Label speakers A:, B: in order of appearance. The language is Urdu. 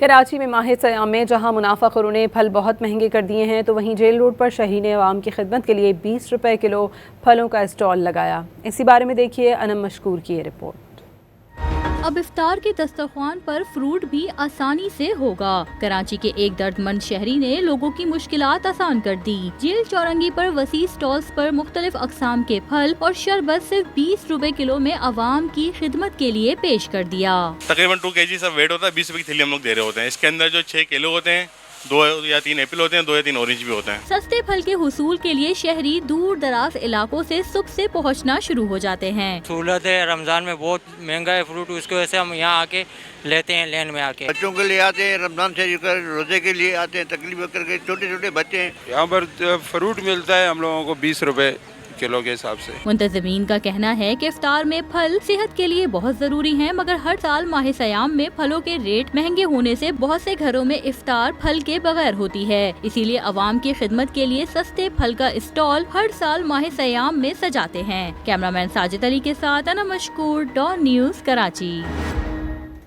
A: کراچی میں ماہ سیام میں جہاں منافع خوروں نے پھل بہت مہنگے کر دیے ہیں تو وہیں جیل روڈ پر شہری نے عوام کی خدمت کے لیے 20 روپے کلو پھلوں کا اسٹال لگایا۔ اسی بارے میں دیکھیے انم مشکور کی یہ رپورٹ۔
B: اب افطار کے دسترخوان پر فروٹ بھی آسانی سے ہوگا۔ کراچی کے ایک درد مند شہری نے لوگوں کی مشکلات آسان کر دی۔ جیل چورنگی پر وسیع سٹالز پر مختلف اقسام کے پھل اور شربت صرف 20 روپے کلو میں عوام کی خدمت کے لیے پیش کر دیا۔
C: تقریباً 2 kg سب ویٹ ہوتا ہے، 20 روپے کی تھیلی ہم لوگ دے رہے ہوتے ہیں۔ اس کے اندر جو 6 کلو ہوتے ہیں، 2 یا 3 ایپل ہوتے ہیں، 2 یا 3 اورنج بھی ہوتے ہیں۔
B: سستے پھل کے حصول کے لیے شہری دور دراز علاقوں سے صبح سے پہنچنا شروع ہو جاتے ہیں۔
D: سہولت ہے، رمضان میں بہت مہنگا ہے فروٹ، اس کی وجہ سے ہم یہاں آ کے لیتے ہیں، لین میں آ کے۔
E: بچوں کے لیے آتے ہیں، رمضان سے روزے کے لیے آتے ہیں، تکلیف کر کے چھوٹے چھوٹے بچے ہیں۔
F: یہاں پر فروٹ ملتا ہے ہم لوگوں کو 20 روپے کلو کے حساب سے۔
B: منتظمین کا کہنا ہے کہ افطار میں پھل صحت کے لیے بہت ضروری ہیں، مگر ہر سال ماہ سیام میں پھلوں کے ریٹ مہنگے ہونے سے بہت سے گھروں میں افطار پھل کے بغیر ہوتی ہے، اسی لیے عوام کی خدمت کے لیے سستے پھل کا اسٹال ہر سال ماہ سیام میں سجاتے ہیں۔ کیمرہ مین ساجد علی کے ساتھ انم مشکور، ڈان نیوز، کراچی۔